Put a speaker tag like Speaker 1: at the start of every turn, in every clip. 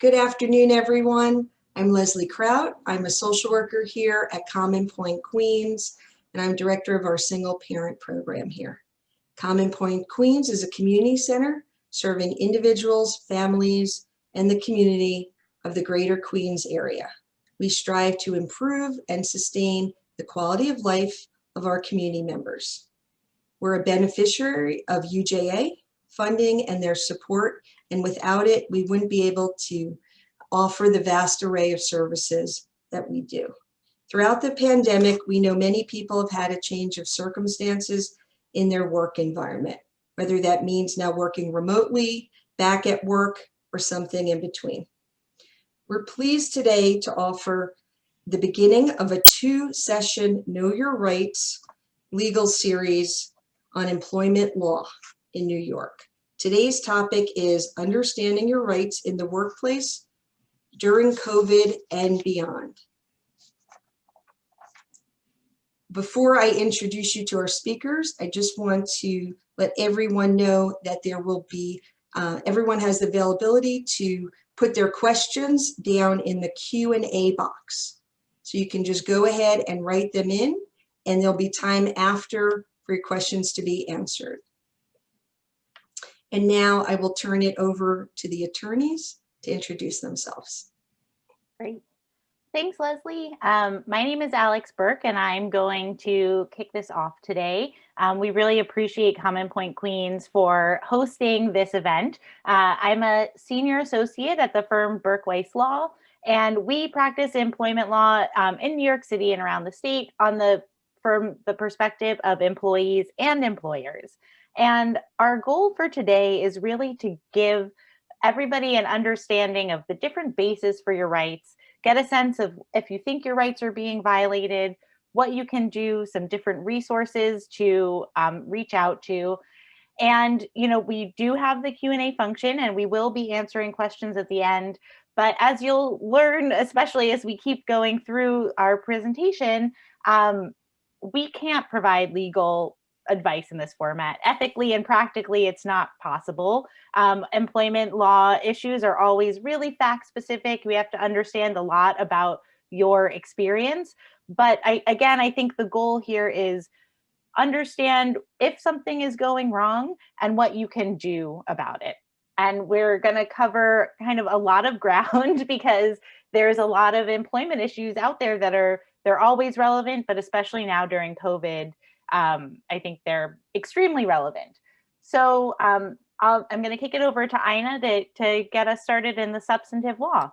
Speaker 1: Good afternoon, everyone. I'm Leslie Kraut. I'm a social worker here at Common Point, Queens, and I'm director of our single parent program here. Common Point, Queens is a community center serving individuals, families, and the community of the greater Queens area. We strive to improve and sustain the quality of life of our community members. We're a beneficiary of UJA funding and their support, and without it, we wouldn't be able to offer the vast array of services that we do. Throughout the pandemic, we know many people have had a change of circumstances in their work environment, whether that means now working remotely, back at work, or something in between. We're pleased today to offer the beginning of a 2-session Know Your Rights legal series on employment law in New York. Today's topic is understanding your rights in the workplace during COVID and beyond. Before I introduce you to our speakers, I just want to let everyone know that there will be, everyone has the availability to put their questions down in the Q&A box. So you can just go ahead and write them in, and there'll be time after for your questions to be answered. And now I will turn it over to the attorneys to introduce themselves.
Speaker 2: Great. Thanks, Leslie. My name is Alex Burke, and I'm going to kick this off today. We really appreciate Common Point Queens for hosting this event. I'm a senior associate at the firm Berke-Weiss Law, and we practice employment law in New York City and around the state from the perspective of employees and employers. And our goal for today is really to give everybody an understanding of the different bases for your rights, get a sense of if you think your rights are being violated, what you can do, some different resources to reach out to. And, we do have the Q&A function, and we will be answering questions at the end. But as you'll learn, especially as we keep going through our presentation, we can't provide legal advice in this format. Ethically and practically, it's not possible. Employment law issues are always really fact specific. We have to understand a lot about your experience. But I think the goal here is understand if something is going wrong and what you can do about it. And we're going to cover kind of a lot of ground because there's a lot of employment issues out there that they're always relevant, but especially now during COVID, I think they're extremely relevant. So I'm going to kick it over to Ina to get us started in the substantive law.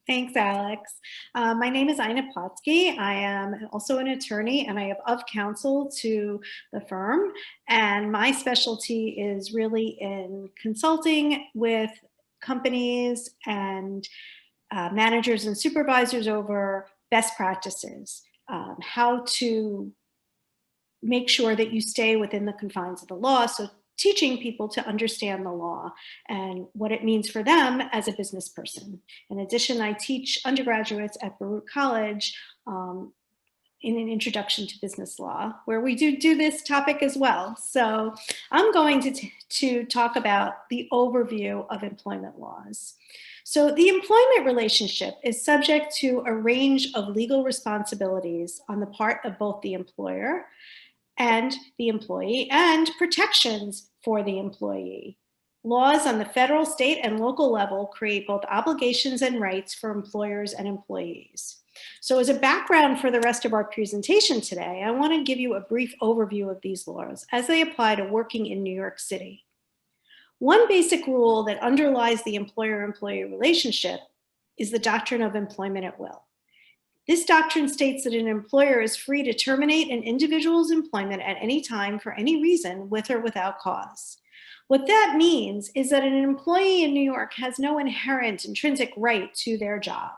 Speaker 3: Thanks, Alex. My name is Ina Plotsky. I am also an attorney, and I am of counsel to the firm. And my specialty is really in consulting with companies and managers and supervisors over best practices, how to make sure that you stay within the confines of the law. So teaching people to understand the law and what it means for them as a business person. In addition, I teach undergraduates at Baruch College in an introduction to business law, where we do this topic as well. So I'm going to talk about the overview of employment laws. So the employment relationship is subject to a range of legal responsibilities on the part of both the employer and the employee, and protections for the employee. Laws on the federal, state, and local level create both obligations and rights for employers and employees. So as a background for the rest of our presentation today, I want to give you a brief overview of these laws as they apply to working in New York City. One basic rule that underlies the employer-employee relationship is the doctrine of employment at will. This doctrine states that an employer is free to terminate an individual's employment at any time for any reason, with or without cause. What that means is that an employee in New York has no inherent intrinsic right to their job.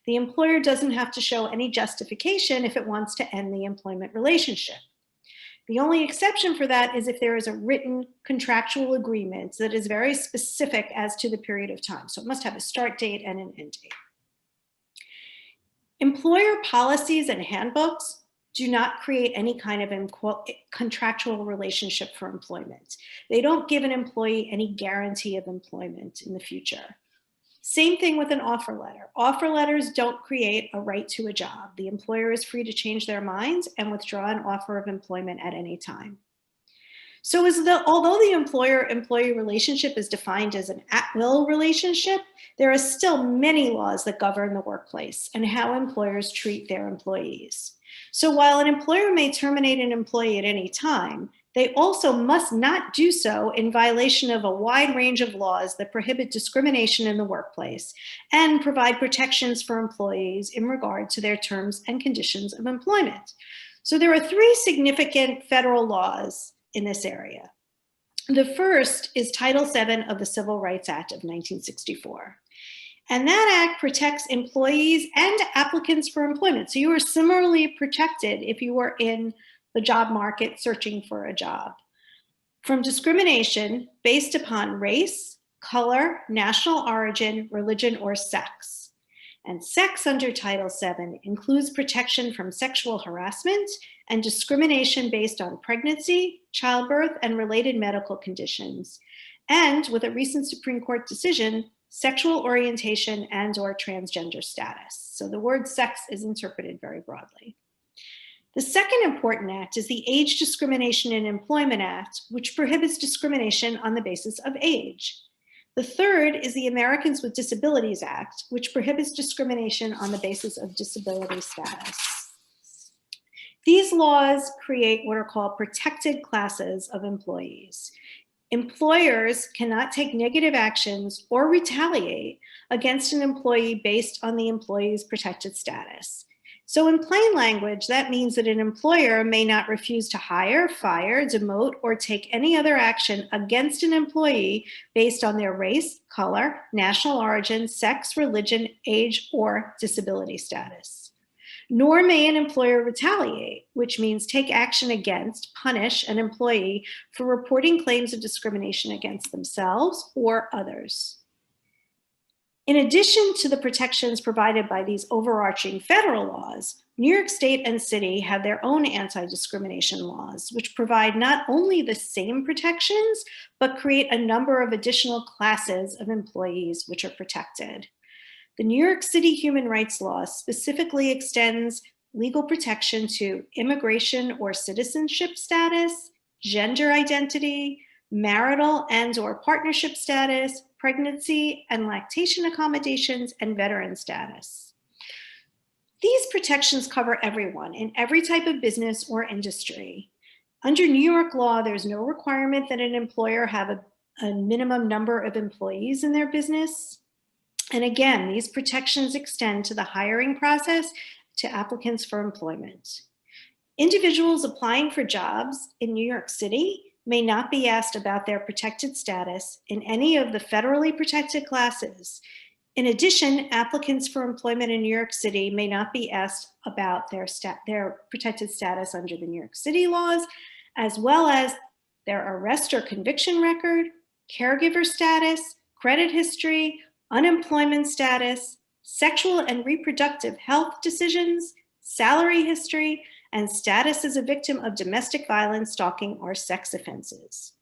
Speaker 3: The employer doesn't have to show any justification if it wants to end the employment relationship. The only exception for that is if there is a written contractual agreement that is very specific as to the period of time. So it must have a start date and an end date. Employer policies and handbooks do not create any kind of contractual relationship for employment. They don't give an employee any guarantee of employment in the future. Same thing with an offer letter. Offer letters don't create a right to a job. The employer is free to change their minds and withdraw an offer of employment at any time. So although the employer-employee relationship is defined as an at-will relationship, there are still many laws that govern the workplace and how employers treat their employees. So while an employer may terminate an employee at any time, they also must not do so in violation of a wide range of laws that prohibit discrimination in the workplace and provide protections for employees in regard to their terms and conditions of employment. So there are three significant federal laws in this area. The first is Title VII of the Civil Rights Act of 1964. And that act protects employees and applicants for employment. So you are similarly protected if you are in the job market searching for a job from discrimination based upon race, color, national origin, religion, or sex. And sex under Title VII includes protection from sexual harassment and discrimination based on pregnancy, childbirth, and related medical conditions. And with a recent Supreme Court decision, sexual orientation and/or transgender status. So the word sex is interpreted very broadly. The second important act is the Age Discrimination in Employment Act, which prohibits discrimination on the basis of age. The third is the Americans with Disabilities Act, which prohibits discrimination on the basis of disability status. These laws create what are called protected classes of employees. Employers cannot take negative actions or retaliate against an employee based on the employee's protected status. So in plain language, that means that an employer may not refuse to hire, fire, demote, or take any other action against an employee based on their race, color, national origin, sex, religion, age, or disability status. Nor may an employer retaliate, which means take action against, punish an employee for reporting claims of discrimination against themselves or others. In addition to the protections provided by these overarching federal laws, New York State and City have their own anti-discrimination laws, which provide not only the same protections, but create a number of additional classes of employees which are protected. The New York City Human Rights Law specifically extends legal protection to immigration or citizenship status, gender identity, marital and/or partnership status, pregnancy and lactation accommodations, and veteran status. These protections cover everyone in every type of business or industry. Under New York law, there's no requirement that an employer have a minimum number of employees in their business. And again, these protections extend to the hiring process to applicants for employment. Individuals applying for jobs in New York City may not be asked about their protected status in any of the federally protected classes. In addition, applicants for employment in New York City may not be asked about their protected status under the New York City laws, as well as their arrest or conviction record, caregiver status, credit history, unemployment status, sexual and reproductive health decisions, salary history, and status as a victim of domestic violence, stalking, or sex offenses.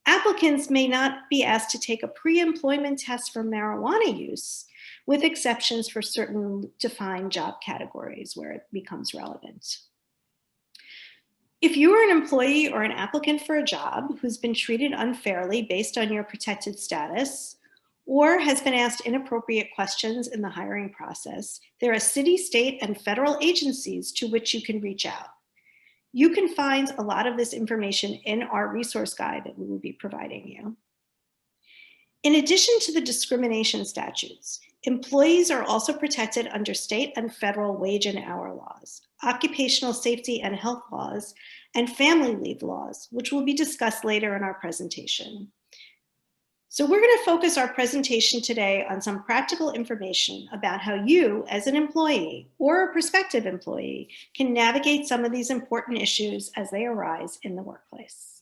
Speaker 3: Applicants may not be asked to take a pre-employment test for marijuana use, with exceptions for certain defined job categories where it becomes relevant. If you are an employee or an applicant for a job who's been treated unfairly based on your protected status, or has been asked inappropriate questions in the hiring process, there are city, state, and federal agencies to which you can reach out. You can find a lot of this information in our resource guide that we will be providing you. In addition to the discrimination statutes, employees are also protected under state and federal wage and hour laws, occupational safety and health laws, and family leave laws, which will be discussed later in our presentation. So we're going to focus our presentation today on some practical information about how you, as an employee or a prospective employee, can navigate some of these important issues as they arise in the workplace.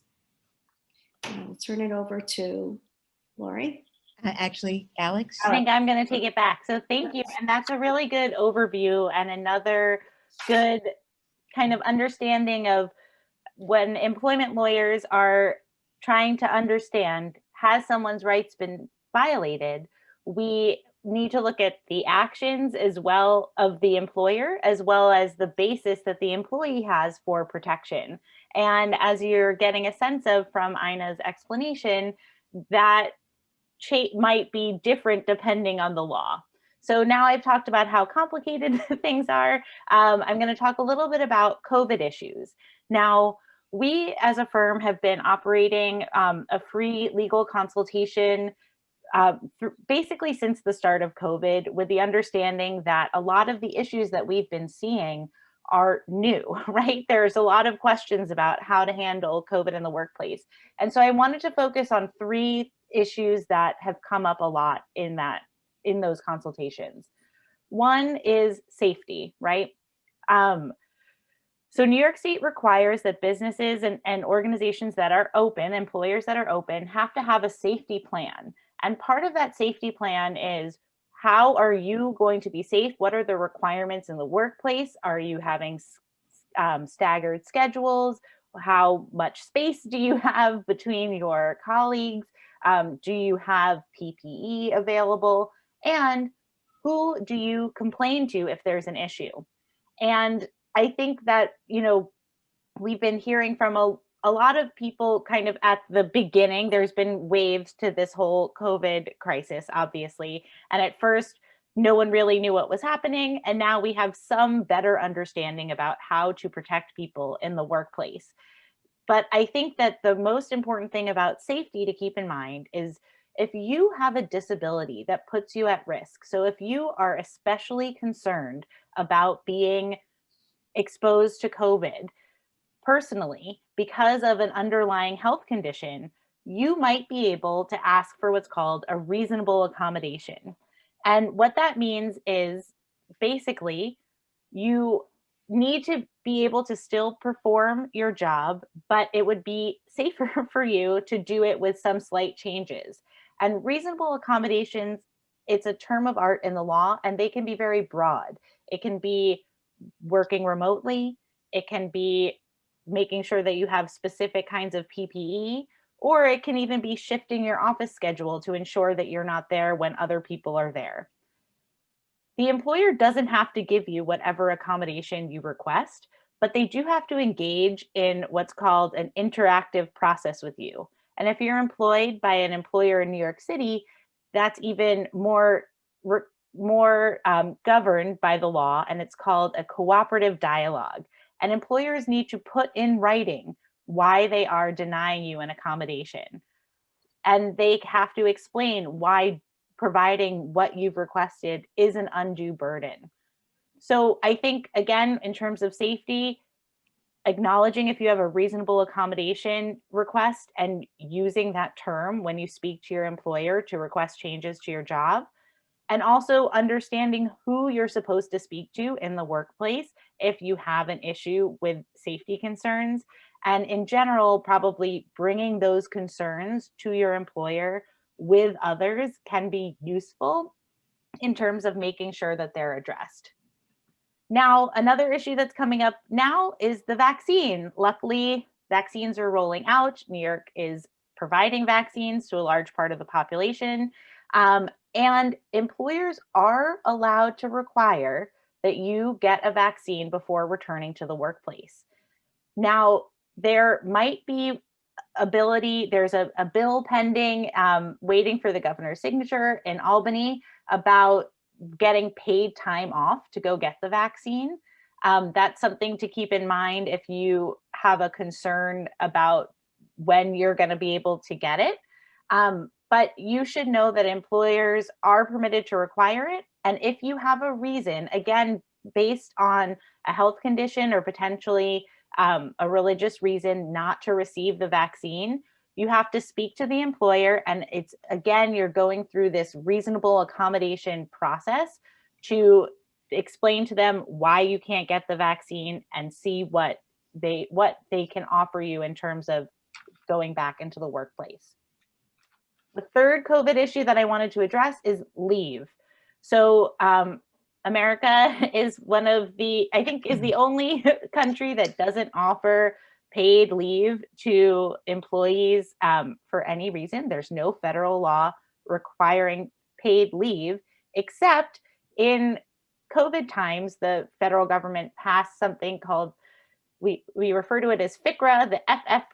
Speaker 3: I'll turn it over to Laurie.
Speaker 4: Actually, Alex.
Speaker 2: I think I'm going to take it back. So thank you. And that's a really good overview and another good kind of understanding of when employment lawyers are trying to understand, has someone's rights been violated? we need to look at the actions as well of the employer, as well as the basis that the employee has for protection. And as you're getting a sense of from Ina's explanation, that might be different depending on the law. So now I've talked about how complicated things are. I'm going to talk a little bit about COVID issues. Now, we as a firm have been operating a free legal consultation basically since the start of COVID, with the understanding that a lot of the issues that we've been seeing are new, right? There's a lot of questions about how to handle COVID in the workplace. And so I wanted to focus on 3 issues that have come up a lot in those consultations. One is safety, right? So New York State requires that businesses and organizations that are open, employers that are open, have to have a safety plan. And part of that safety plan is, how are you going to be safe? What are the requirements in the workplace? Are you having staggered schedules? How much space do you have between your colleagues? Do you have PPE available? And who do you complain to if there's an issue? And I think that, we've been hearing from a lot of people kind of at the beginning. There's been waves to this whole COVID crisis, obviously. And at first, no one really knew what was happening. And now we have some better understanding about how to protect people in the workplace. But I think that the most important thing about safety to keep in mind is, if you have a disability that puts you at risk, so if you are especially concerned about being exposed to COVID personally because of an underlying health condition, you might be able to ask for what's called a reasonable accommodation. And what that means is, basically, you need to be able to still perform your job, but it would be safer for you to do it with some slight changes. And reasonable accommodations, it's a term of art in the law, and they can be very broad. It can be working remotely. It can be making sure that you have specific kinds of PPE, or it can even be shifting your office schedule to ensure that you're not there when other people are there. The employer doesn't have to give you whatever accommodation you request, but they do have to engage in what's called an interactive process with you. And if you're employed by an employer in New York City, that's even more governed by the law, and it's called a cooperative dialogue. And employers need to put in writing why they are denying you an accommodation. And they have to explain why providing what you've requested is an undue burden. So I think, again, in terms of safety, acknowledging if you have a reasonable accommodation request and using that term when you speak to your employer to request changes to your job, and also understanding who you're supposed to speak to in the workplace if you have an issue with safety concerns. And in general, probably bringing those concerns to your employer with others can be useful in terms of making sure that they're addressed. Now, another issue that's coming up now is the vaccine. Luckily, vaccines are rolling out. New York is providing vaccines to a large part of the population. And employers are allowed to require that you get a vaccine before returning to the workplace. Now, there might be there's a bill pending, waiting for the governor's signature in Albany about getting paid time off to go get the vaccine. That's something to keep in mind if you have a concern about when you're going to be able to get it. But you should know that employers are permitted to require it. And if you have a reason, again, based on a health condition or potentially a religious reason not to receive the vaccine, you have to speak to the employer. And it's, again, you're going through this reasonable accommodation process to explain to them why you can't get the vaccine and see what they can offer you in terms of going back into the workplace. The third COVID issue that I wanted to address is leave. So America is one of the, I think, is the only country that doesn't offer paid leave to employees for any reason. There's no federal law requiring paid leave, except in COVID times, the federal government passed something called, we refer to it as FICRA,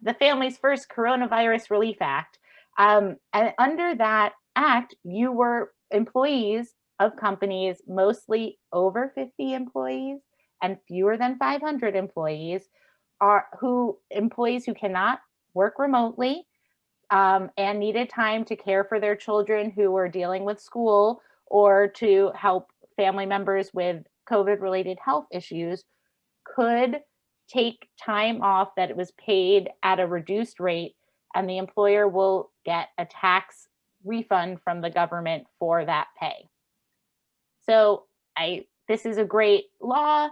Speaker 2: the Family's First Coronavirus Relief Act. And under that act, you were employees of companies, mostly over 50 employees and fewer than 500 employees, employees who cannot work remotely and needed time to care for their children who were dealing with school or to help family members with COVID-related health issues, could take time off that was paid at a reduced rate, and the employer will get a tax refund from the government for that pay. So this is a great law.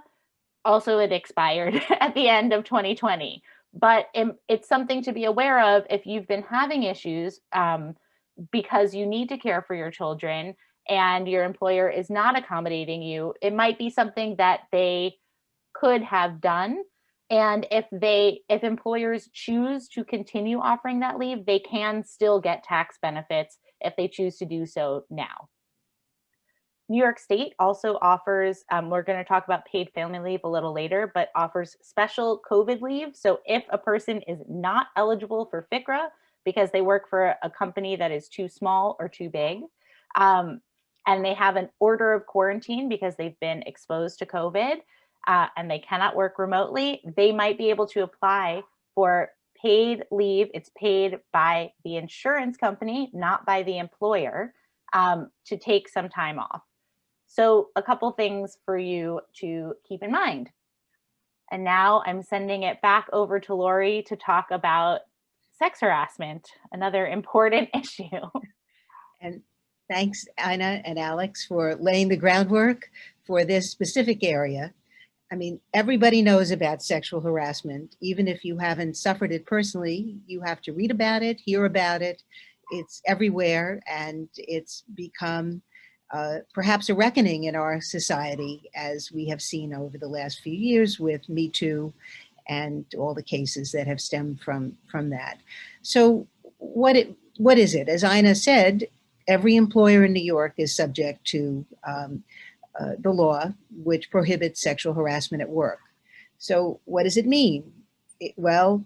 Speaker 2: Also, it expired at the end of 2020, but it's something to be aware of if you've been having issues because you need to care for your children and your employer is not accommodating you. It might be something that they could have done. And if employers choose to continue offering that leave, they can still get tax benefits if they choose to do so now. New York State also offers, we're going to talk about paid family leave a little later, but offers special COVID leave. So if a person is not eligible for FICRA because they work for a company that is too small or too big, and they have an order of quarantine because they've been exposed to COVID, and they cannot work remotely, they might be able to apply for paid leave. It's paid by the insurance company, not by the employer, to take some time off. So a couple things for you to keep in mind. And now I'm sending it back over to Laurie to talk about sex harassment, another important issue.
Speaker 4: And thanks, Ina and Alex, for laying the groundwork for this specific area. I mean, everybody knows about sexual harassment. Even if you haven't suffered it personally, you have to read about it, hear about it. It's everywhere, and it's become perhaps a reckoning in our society, as we have seen over the last few years with Me Too and all the cases that have stemmed from that. So what is it? As Ina said, every employer in New York is subject to the law which prohibits sexual harassment at work. So what does it mean? Well,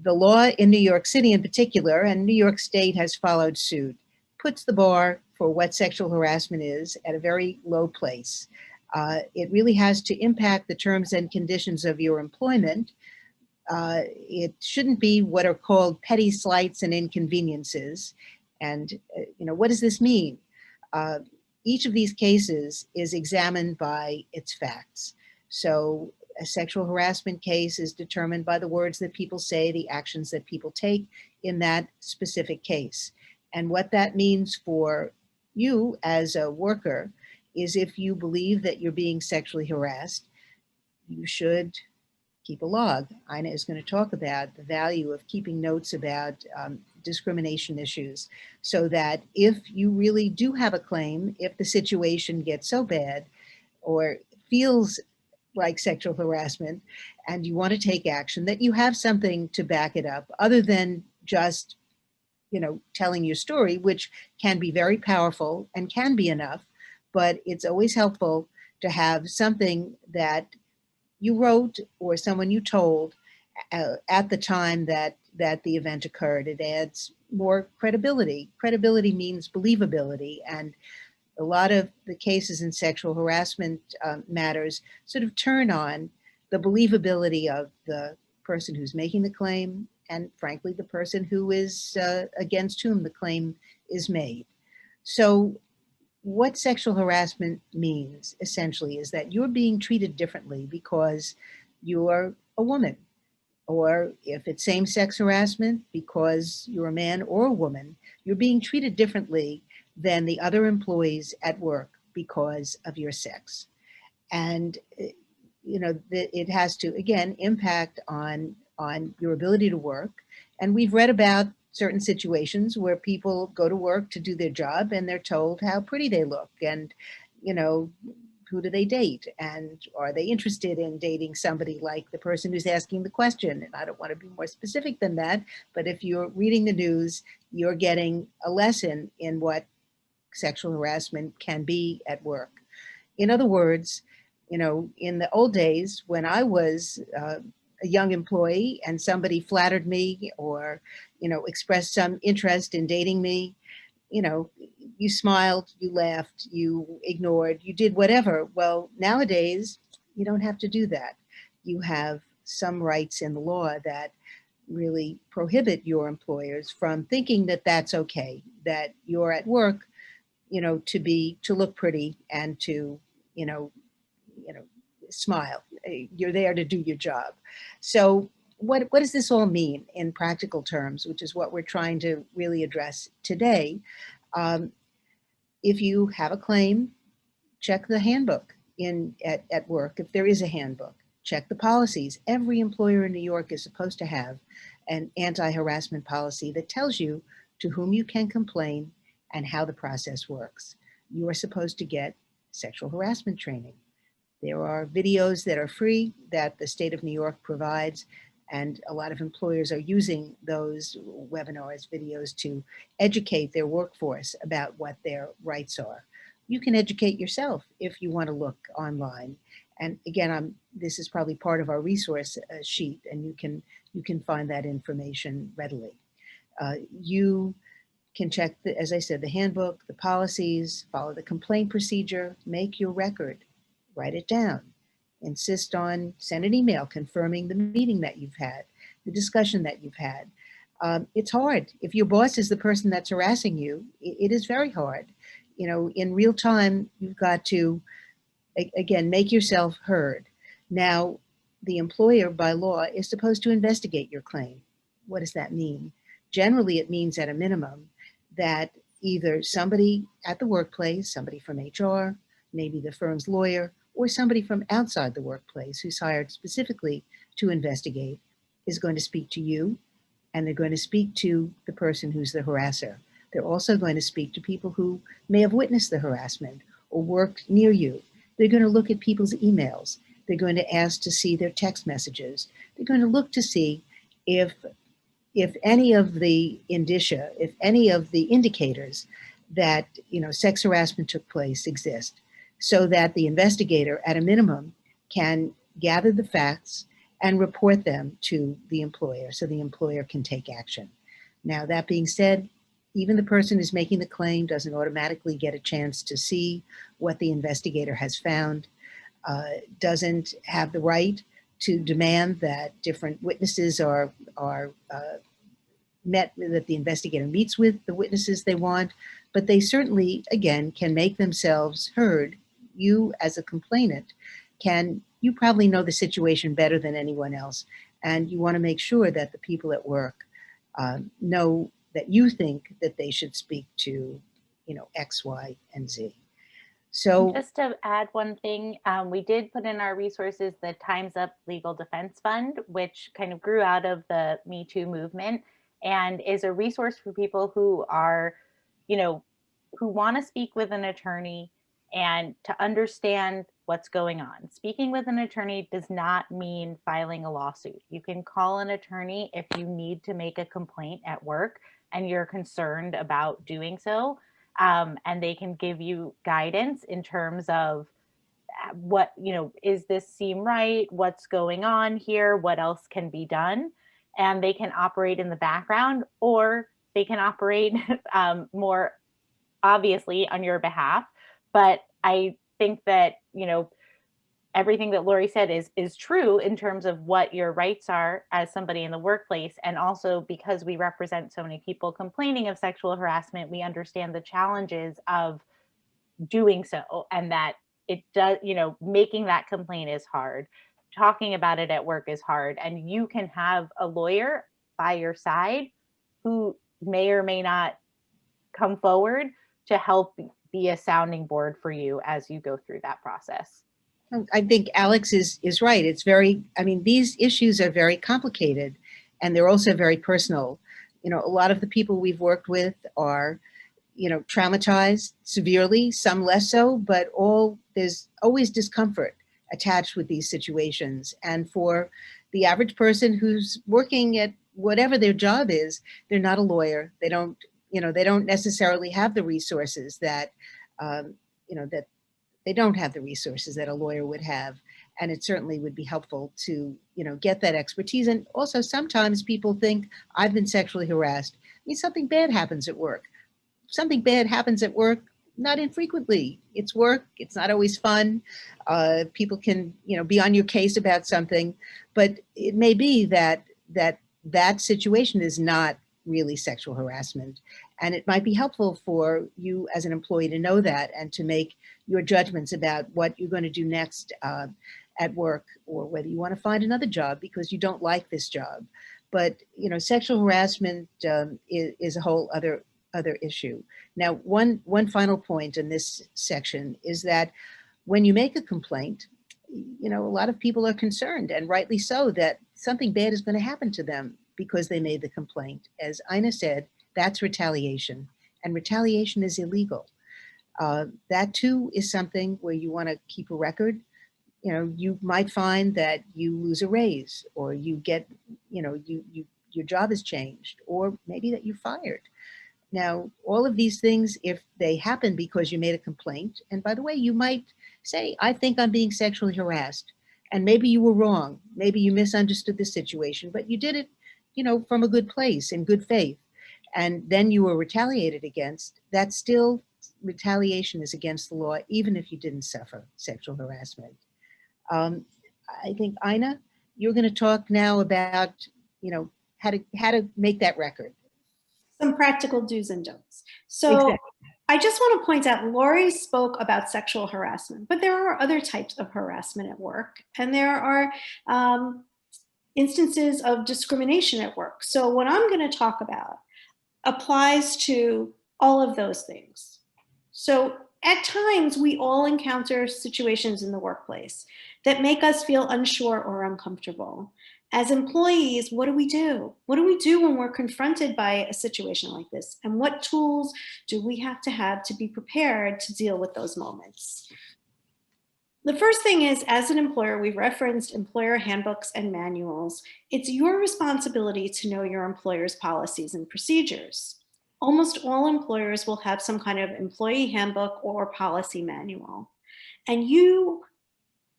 Speaker 4: the law in New York City in particular, and New York State has followed suit, puts the bar for what sexual harassment is at a very low place. It really has to impact the terms and conditions of your employment. It shouldn't be what are called petty slights and inconveniences. And what does this mean? Each of these cases is examined by its facts. So a sexual harassment case is determined by the words that people say, the actions that people take in that specific case. And what that means for you as a worker is, if you believe that you're being sexually harassed, you should keep a log. Ina is going to talk about the value of keeping notes about discrimination issues, so that if you really do have a claim, if the situation gets so bad or feels like sexual harassment and you want to take action, that you have something to back it up other than just telling your story, which can be very powerful and can be enough, but it's always helpful to have something that you wrote or someone you told at the time that the event occurred. It adds more credibility. Credibility means believability, and a lot of the cases in sexual harassment matters sort of turn on the believability of the person who's making the claim, and frankly, the person who is against whom the claim is made. So what sexual harassment means essentially is that you're being treated differently because you're a woman, or if it's same-sex harassment, because you're a man or a woman, you're being treated differently than the other employees at work because of your sex. And it has to, again, impact on your ability to work. And we've read about certain situations where people go to work to do their job and they're told how pretty they look, and who do they date, and are they interested in dating somebody like the person who's asking the question? And I don't want to be more specific than that, but if you're reading the news, you're getting a lesson in what sexual harassment can be at work. In other words, in the old days when I was a young employee and somebody flattered me or, expressed some interest in dating me, you smiled, you laughed, you ignored, you did whatever. Well, nowadays, you don't have to do that. You have some rights in the law that really prohibit your employers from thinking that that's okay, that you're at work, to look pretty and to, you know, smile. You're there to do your job. So what does this all mean in practical terms, which is what we're trying to really address today? If you have a claim, check the handbook at work, if there is a handbook. Check the policies. Every employer in New York is supposed to have an anti-harassment policy that tells you to whom you can complain and how the process works. You are supposed to get sexual harassment training. There are videos that are free that the state of New York provides, and a lot of employers are using those webinars, videos, to educate their workforce about what their rights are. You can educate yourself if you want to look online. And again, this is probably part of our resource sheet, and you can find that information readily. You can check, as I said, the handbook, the policies, follow the complaint procedure, make your record, write it down, send an email confirming the meeting that you've had, the discussion that you've had. It's hard. If your boss is the person that's harassing you, it is very hard. In real time, you've got to, again, make yourself heard. Now, the employer by law is supposed to investigate your claim. What does that mean? Generally, it means at a minimum that either somebody at the workplace, somebody from HR, maybe the firm's lawyer, or somebody from outside the workplace who's hired specifically to investigate is going to speak to you, and they're going to speak to the person who's the harasser. They're also going to speak to people who may have witnessed the harassment or worked near you. They're going to look at people's emails. They're going to ask to see their text messages. They're going to look to see if any of the indicia, if any of the indicators that sex harassment took place exist, so that the investigator, at a minimum, can gather the facts and report them to the employer so the employer can take action. Now, that being said, even the person who's making the claim doesn't automatically get a chance to see what the investigator has found, doesn't have the right to demand that different witnesses are met, that the investigator meets with the witnesses they want, but they certainly, again, can make themselves heard. You, as a complainant, you probably know the situation better than anyone else, and you want to make sure that the people at work know that you think that they should speak to, X, Y, and Z. So
Speaker 2: just to add one thing, we did put in our resources the Time's Up Legal Defense Fund, which kind of grew out of the Me Too movement and is a resource for people who are, who want to speak with an attorney and to understand what's going on. Speaking with an attorney does not mean filing a lawsuit. You can call an attorney if you need to make a complaint at work and you're concerned about doing so. And they can give you guidance in terms of what, is this seem right? What's going on here? What else can be done? And they can operate in the background, or they can operate more obviously on your behalf. But I think that, everything that Laurie said is true in terms of what your rights are as somebody in the workplace. And also because we represent so many people complaining of sexual harassment, we understand the challenges of doing so, and that it does, making that complaint is hard. Talking about it at work is hard. And you can have a lawyer by your side who may or may not come forward to help be a sounding board for you as you go through that process.
Speaker 4: I think Alex is right. It's these issues are very complicated, and they're also very personal. A lot of the people we've worked with are, traumatized severely, some less so, but there's always discomfort attached with these situations. And for the average person who's working at whatever their job is, they're not a lawyer. They don't, they don't necessarily have the resources that, that they don't have the resources that a lawyer would have. And it certainly would be helpful to, get that expertise. And also sometimes people think, I've been sexually harassed. I mean, something bad happens at work. Something bad happens at work, not infrequently. It's work. It's not always fun. People can, be on your case about something, but it may be that situation is not really sexual harassment. And it might be helpful for you as an employee to know that and to make your judgments about what you're going to do next at work, or whether you want to find another job because you don't like this job. But, sexual harassment is a whole other issue. Now, one final point in this section is that when you make a complaint, a lot of people are concerned, and rightly so, that something bad is going to happen to them because they made the complaint. As Ina said, that's retaliation, and retaliation is illegal. That too is something where you want to keep a record. You might find that you lose a raise, or you get, your job is changed, or maybe that you're fired. Now, all of these things, if they happen because you made a complaint, and by the way, you might say, I think I'm being sexually harassed, and maybe you were wrong. Maybe you misunderstood the situation, but you did it, from a good place, in good faith, and then you were retaliated against. That's still, retaliation is against the law, even if you didn't suffer sexual harassment. I think, Ina, you're going to talk now about, how to make that record.
Speaker 3: Some practical do's and don'ts. So
Speaker 4: Exactly.
Speaker 3: I just want to point out, Laurie spoke about sexual harassment, but there are other types of harassment at work, and there are instances of discrimination at work. So what I'm going to talk about applies to all of those things. So at times, we all encounter situations in the workplace that make us feel unsure or uncomfortable. As employees, what do we do? What do we do when we're confronted by a situation like this? And what tools do we have to be prepared to deal with those moments? The first thing is, as an employer, we've referenced employer handbooks and manuals. It's your responsibility to know your employer's policies and procedures. Almost all employers will have some kind of employee handbook or policy manual. And you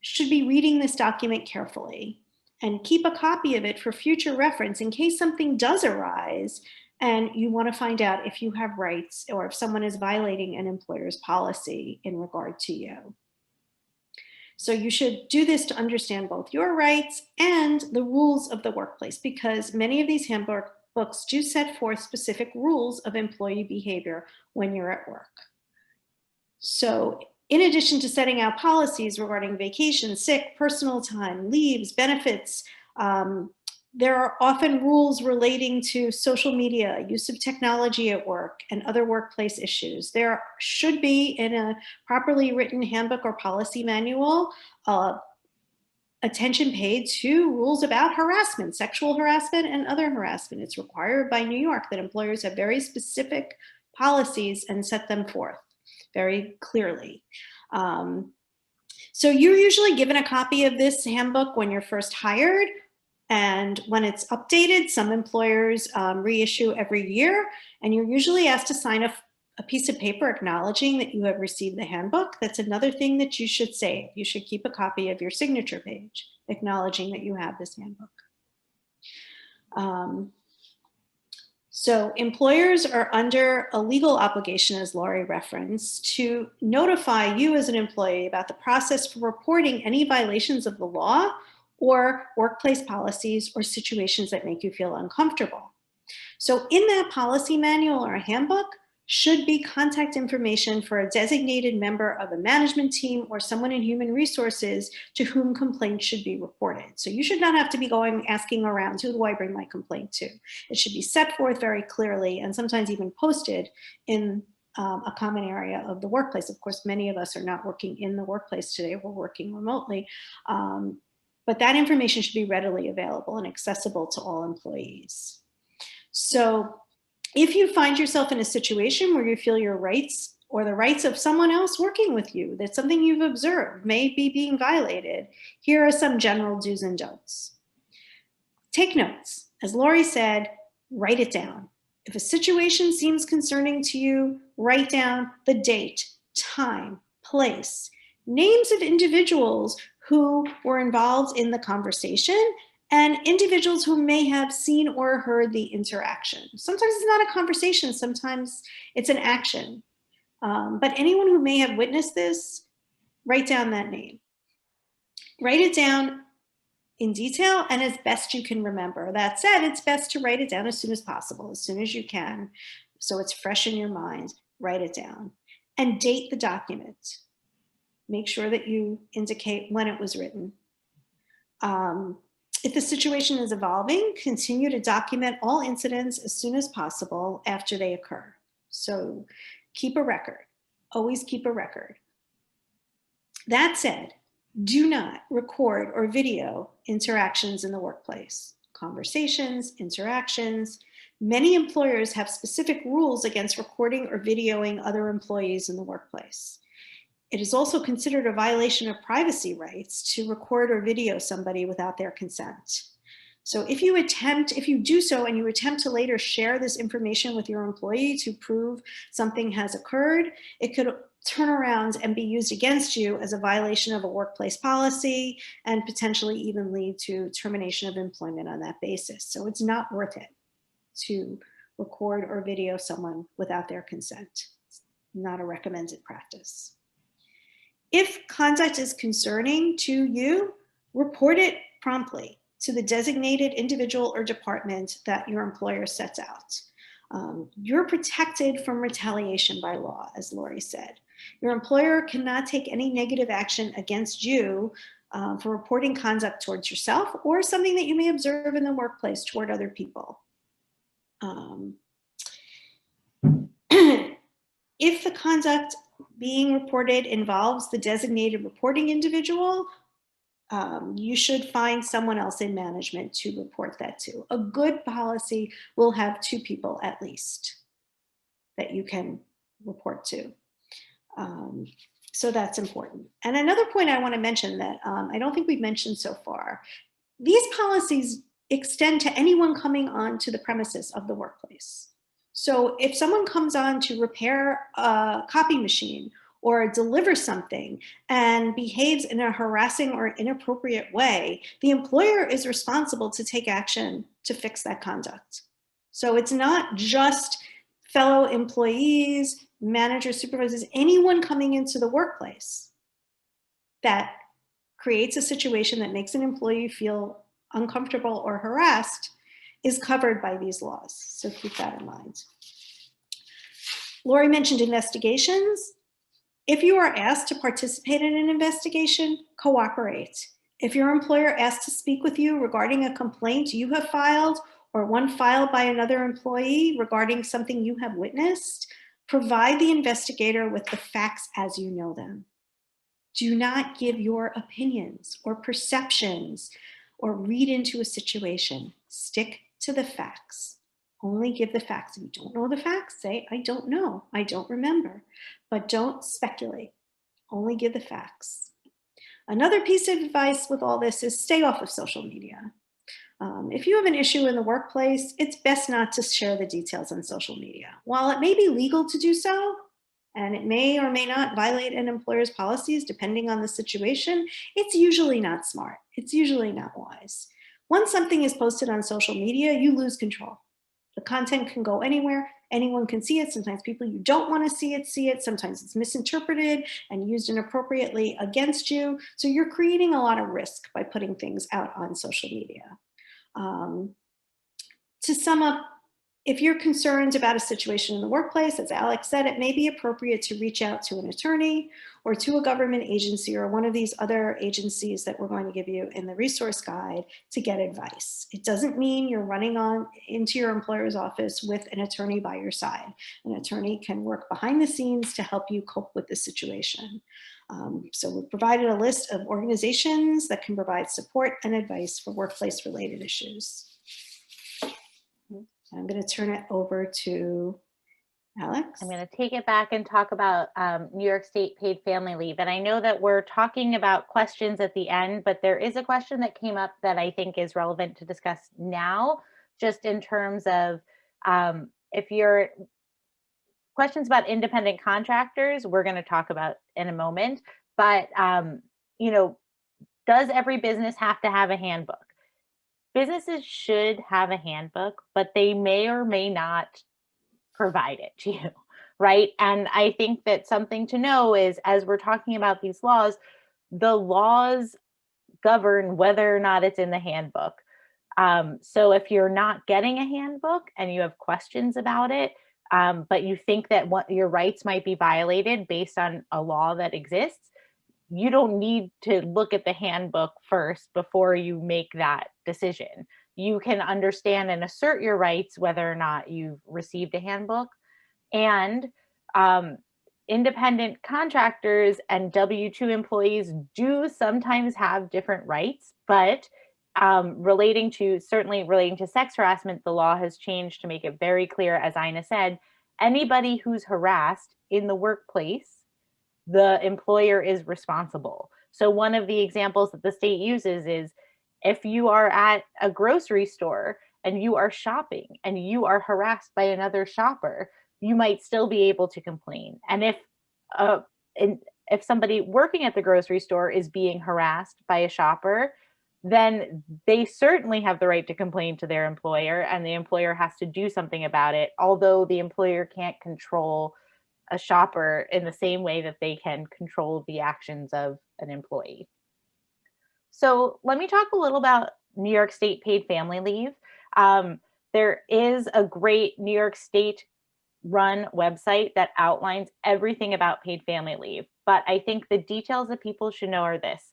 Speaker 3: should be reading this document carefully and keep a copy of it for future reference in case something does arise and you want to find out if you have rights or if someone is violating an employer's policy in regard to you. So you should do this to understand both your rights and the rules of the workplace, because many of these handbooks do set forth specific rules of employee behavior when you're at work. So in addition to setting out policies regarding vacation, sick, personal time, leaves, benefits, there are often rules relating to social media, use of technology at work, and other workplace issues. There should be, in a properly written handbook or policy manual, attention paid to rules about harassment, sexual harassment, and other harassment. It's required by New York that employers have very specific policies and set them forth very clearly. So you're usually given a copy of this handbook when you're first hired, and when it's updated, some employers reissue every year, and you're usually asked to sign a piece of paper acknowledging that you have received the handbook. That's another thing that you should say. You should keep a copy of your signature page acknowledging that you have this handbook. So employers are under a legal obligation, as Laurie referenced, to notify you as an employee about the process for reporting any violations of the law or workplace policies or situations that make you feel uncomfortable. So in that policy manual or a handbook should be contact information for a designated member of a management team or someone in human resources to whom complaints should be reported. So you should not have to be asking around, who do I bring my complaint to? It should be set forth very clearly and sometimes even posted in a common area of the workplace. Of course, many of us are not working in the workplace today, we're working remotely. But that information should be readily available and accessible to all employees. So if you find yourself in a situation where you feel your rights or the rights of someone else working with you, that something you've observed may be being violated, here are some general do's and don'ts. Take notes. As Laurie said, write it down. If a situation seems concerning to you, write down the date, time, place, names of individuals who were involved in the conversation, and individuals who may have seen or heard the interaction. Sometimes it's not a conversation, sometimes it's an action. But anyone who may have witnessed this, write down that name. Write it down in detail and as best you can remember. That said, it's best to write it down as soon as possible, as soon as you can, so it's fresh in your mind. Write it down and date the document. Make sure that you indicate when it was written. If the situation is evolving, continue to document all incidents as soon as possible after they occur. So keep a record, always keep a record. That said, do not record or video interactions in the workplace. Conversations, interactions. Many employers have specific rules against recording or videoing other employees in the workplace. It is also considered a violation of privacy rights to record or video somebody without their consent. So if you do so and you attempt to later share this information with your employee to prove something has occurred, it could turn around and be used against you as a violation of a workplace policy and potentially even lead to termination of employment on that basis. So it's not worth it to record or video someone without their consent. It's not a recommended practice. If conduct is concerning to you, report it promptly to the designated individual or department that your employer sets out. You're protected from retaliation by law, as Laurie said. Your employer cannot take any negative action against you for reporting conduct towards yourself or something that you may observe in the workplace toward other people. If the conduct being reported involves the designated reporting individual, you should find someone else in management to report that to. A good policy will have 2 people at least that you can report to. So that's important. And another point I want to mention that I don't think we've mentioned so far, these policies extend to anyone coming onto the premises of the workplace. So if someone comes on to repair a copy machine or deliver something and behaves in a harassing or inappropriate way, the employer is responsible to take action to fix that conduct. So it's not just fellow employees, managers, supervisors, anyone coming into the workplace that creates a situation that makes an employee feel uncomfortable or harassed is covered by these laws. So keep that in mind. Laurie mentioned investigations. If you are asked to participate in an investigation, cooperate. If your employer asks to speak with you regarding a complaint you have filed or one filed by another employee regarding something you have witnessed, provide the investigator with the facts as you know them. Do not give your opinions or perceptions or read into a situation. Stick to the facts. Only give the facts. If you don't know the facts, say, I don't know, I don't remember, but don't speculate. Only give the facts. Another piece of advice with all this is stay off of social media. If you have an issue in the workplace, it's best not to share the details on social media. While it may be legal to do so, and it may or may not violate an employer's policies depending on the situation, it's usually not smart. It's usually not wise. Once something is posted on social media, you lose control. The content can go anywhere. Anyone can see it. Sometimes people you don't want to see it. Sometimes it's misinterpreted and used inappropriately against you. So you're creating a lot of risk by putting things out on social media. To sum up, if you're concerned about a situation in the workplace, as Alex said, it may be appropriate to reach out to an attorney or to a government agency or one of these other agencies that we're going to give you in the resource guide to get advice. It doesn't mean you're running on into your employer's office with an attorney by your side. An attorney can work behind the scenes to help you cope with the situation. So we've provided a list of organizations that can provide support and advice for workplace-related issues. I'm going to turn it over to Alex.
Speaker 2: I'm going to take it back and talk about New York State paid family leave. And I know that we're talking about questions at the end, but there is a question that came up that I think is relevant to discuss now, just in terms of if you're questions about independent contractors, we're going to talk about in a moment. But, you know, does every business have to have a handbook? Businesses should have a handbook, but they may or may not provide it to you, right? And I think that something to know is, as we're talking about these laws, the laws govern whether or not it's in the handbook. So if you're not getting a handbook and you have questions about it, but you think that what your rights might be violated based on a law that exists, you don't need to look at the handbook first before you make that decision. You can understand and assert your rights whether or not you've received a handbook. And independent contractors and W-2 employees do sometimes have different rights, but certainly relating to sex harassment, the law has changed to make it very clear, as Ina said, anybody who's harassed in the workplace, the employer is responsible. So one of the examples that the state uses is if you are at a grocery store and you are shopping and you are harassed by another shopper, you might still be able to complain. And if somebody working at the grocery store is being harassed by a shopper, then they certainly have the right to complain to their employer, and the employer has to do something about it, although the employer can't control a shopper in the same way that they can control the actions of an employee. So let me talk a little about New York State paid family leave. There is a great New York State run website that outlines everything about paid family leave, but I think the details that people should know are this.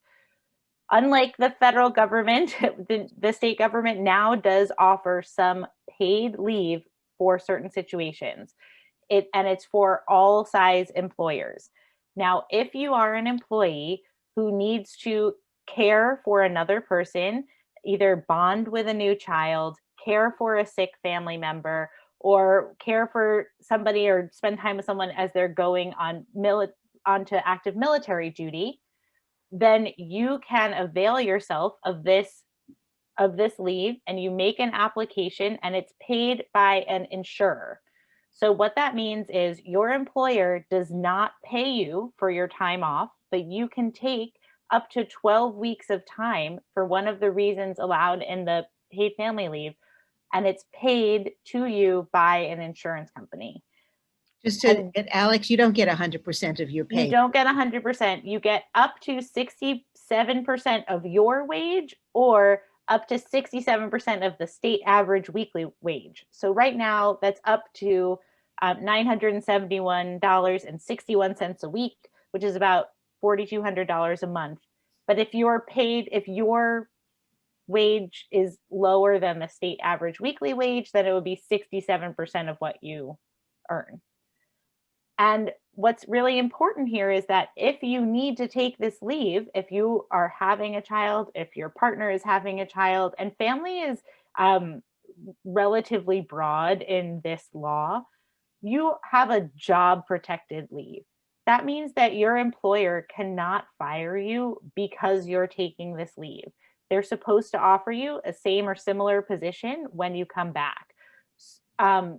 Speaker 2: Unlike the federal government, the state government now does offer some paid leave for certain situations. And it's for all size employers. Now, if you are an employee who needs to care for another person, either bond with a new child, care for a sick family member, or care for somebody or spend time with someone as they're going onto active military duty, then you can avail yourself of this leave, and you make an application and it's paid by an insurer. So what that means is your employer does not pay you for your time off, but you can take up to 12 weeks of time for one of the reasons allowed in the paid family leave, and it's paid to you by an insurance company.
Speaker 4: Just to, and Alex, you don't get 100% of your pay.
Speaker 2: You don't get 100%. You get up to 67% of your wage, or up to 67% of the state average weekly wage. So right now that's up to $971.61 a week, which is about $4,200 a month. But if your wage is lower than the state average weekly wage, then it would be 67% of what you earn. And what's really important here is that if you need to take this leave, if you are having a child, if your partner is having a child, and family is relatively broad in this law, you have a job protected leave. That means that your employer cannot fire you because you're taking this leave. They're supposed to offer you a same or similar position when you come back.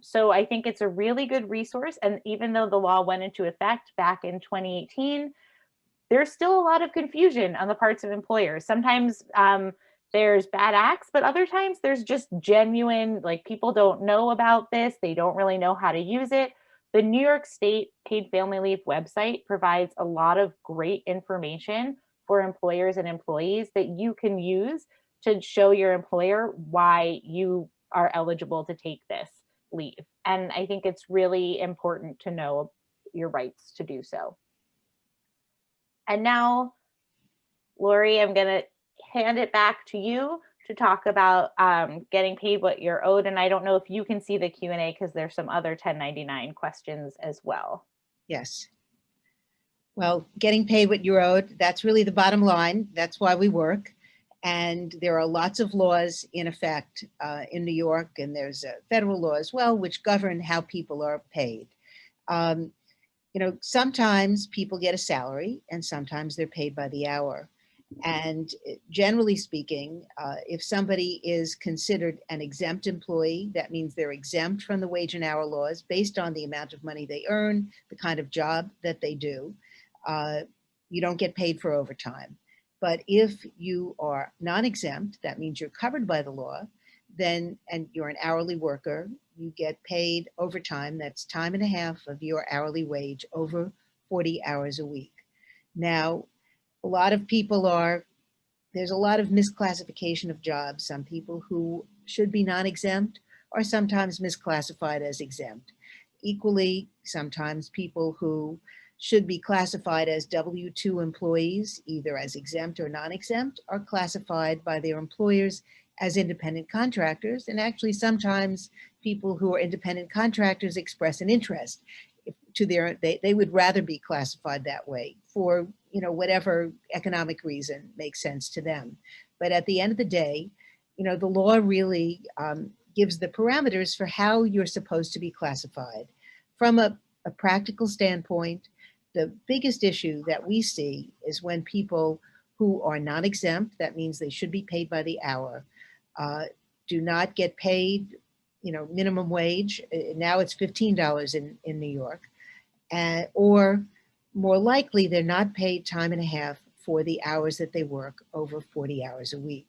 Speaker 2: So I think it's a really good resource. And even though the law went into effect back in 2018, there's still a lot of confusion on the parts of employers. Sometimes there's bad acts, but other times there's just genuine, like, people don't know about this. They don't really know how to use it. The New York State Paid Family Leave website provides a lot of great information for employers and employees that you can use to show your employer why you are eligible to take this leave. And I think it's really important to know your rights to do so. And now, Laurie, I'm going to hand it back to you to talk about getting paid what you're owed. And I don't know if you can see the Q&A because there's some other 1099 questions as well.
Speaker 4: Yes. Well, getting paid what you're owed, that's really the bottom line. That's why we work. And there are lots of laws in effect in New York, and there's a federal law as well, which govern how people are paid. You know, sometimes people get a salary and sometimes they're paid by the hour. And generally speaking, if somebody is considered an exempt employee, that means they're exempt from the wage and hour laws based on the amount of money they earn, the kind of job that they do. You don't get paid for overtime. But if you are non-exempt, that means you're covered by the law, then, and you're an hourly worker, you get paid overtime. That's time and a half of your hourly wage over 40 hours a week. Now, a lot of people there's a lot of misclassification of jobs. Some people who should be non-exempt are sometimes misclassified as exempt. Equally, sometimes people who should be classified as W-2 employees, either as exempt or non-exempt, are classified by their employers as independent contractors. And actually, sometimes people who are independent contractors express an interest to they would rather be classified that way for, whatever economic reason makes sense to them. But at the end of the day, the law really gives the parameters for how you're supposed to be classified. From a practical standpoint, the biggest issue that we see is when people who are non-exempt, that means they should be paid by the hour, do not get paid, minimum wage. Now it's $15 in New York. Or more likely, they're not paid time and a half for the hours that they work over 40 hours a week.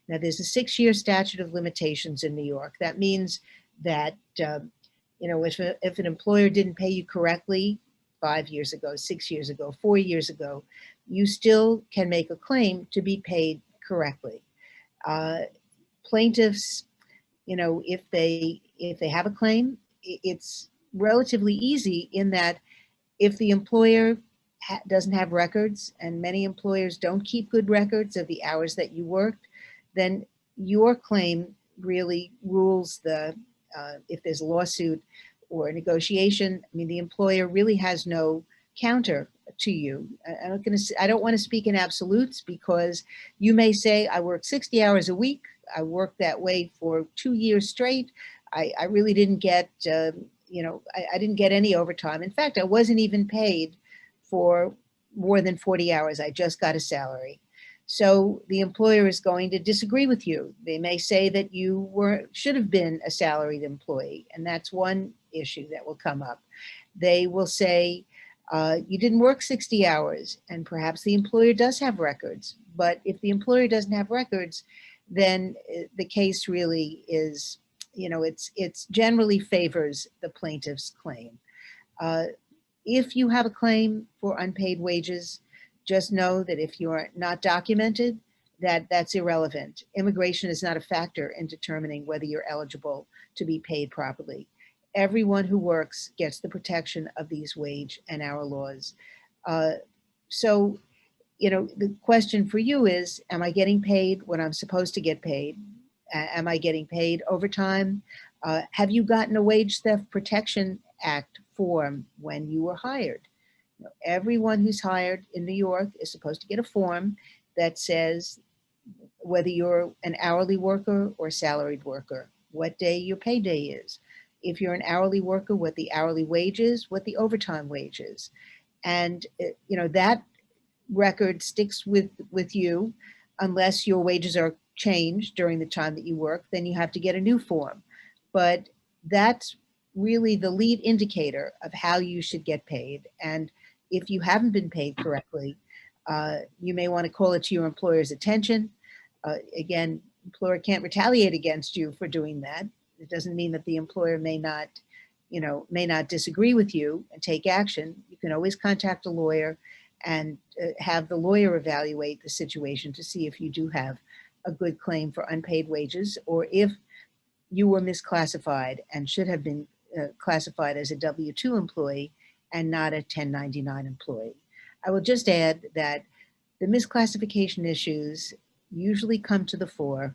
Speaker 4: Now, there's a 6-year statute of limitations in New York. That means that, if an employer didn't pay you correctly 5 years ago, 6 years ago, 4 years ago, you still can make a claim to be paid correctly. Plaintiffs, if they have a claim, it's relatively easy in that if the employer doesn't have records, and many employers don't keep good records of the hours that you worked, then your claim really rules if there's a lawsuit or a negotiation. I mean, the employer really has no counter to you. I don't want to speak in absolutes, because you may say, I worked 60 hours a week. I worked that way for 2 years straight. I really didn't get, I didn't get any overtime. In fact, I wasn't even paid for more than 40 hours. I just got a salary. So the employer is going to disagree with you. They may say that you should have been a salaried employee, and that's one issue that will come up. They will say, you didn't work 60 hours, and perhaps the employer does have records. But if the employer doesn't have records, then the case really is, it's generally favors the plaintiff's claim. If you have a claim for unpaid wages, just know that if you're not documented, that's irrelevant. Immigration is not a factor in determining whether you're eligible to be paid properly. Everyone who works gets the protection of these wage and hour laws. So, the question for you is, am I getting paid when I'm supposed to get paid? Am I getting paid overtime? Have you gotten a Wage Theft Protection Act form when you were hired? Everyone who's hired in New York is supposed to get a form that says whether you're an hourly worker or salaried worker, what day your payday is. If you're an hourly worker, what the hourly wage is, what the overtime wage is. And that record sticks with you unless your wages are changed during the time that you work, then you have to get a new form. But that's really the lead indicator of how you should get paid. And if you haven't been paid correctly, you may want to call it to your employer's attention. Again, employer can't retaliate against you for doing that. It doesn't mean that the employer may not disagree with you and take action. You can always contact a lawyer and have the lawyer evaluate the situation to see if you do have a good claim for unpaid wages, or if you were misclassified and should have been classified as a W-2 employee and not a 1099 employee. I will just add that the misclassification issues usually come to the fore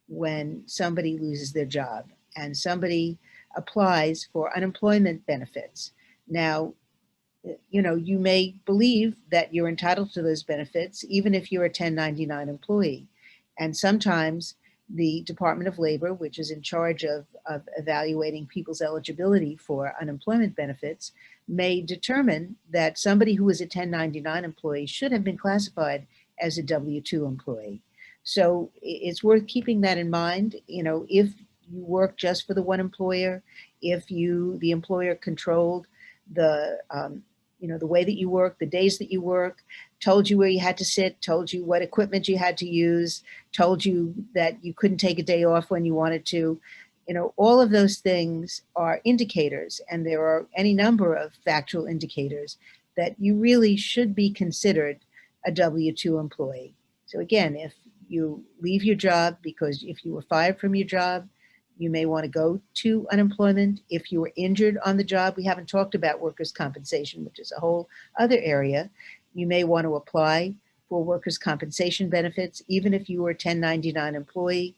Speaker 4: when somebody loses their job and somebody applies for unemployment benefits. Now, you may believe that you're entitled to those benefits even if you're a 1099 employee. And sometimes the Department of Labor, which is in charge of evaluating people's eligibility for unemployment benefits, may determine that somebody who is a 1099 employee should have been classified as a W-2 employee. So it's worth keeping that in mind. You know, if you work just for the one employer, if the employer controlled the, you know, the way that you work, the days that you work, told you where you had to sit, told you what equipment you had to use, told you that you couldn't take a day off when you wanted to, you know, all of those things are indicators, and there are any number of factual indicators that you really should be considered a W-2 employee. So again, if you leave your job because if you were fired from your job, you may want to go to unemployment. If you were injured on the job, we haven't talked about workers' compensation, which is a whole other area. You may want to apply for workers' compensation benefits, even if you were a 1099 employee.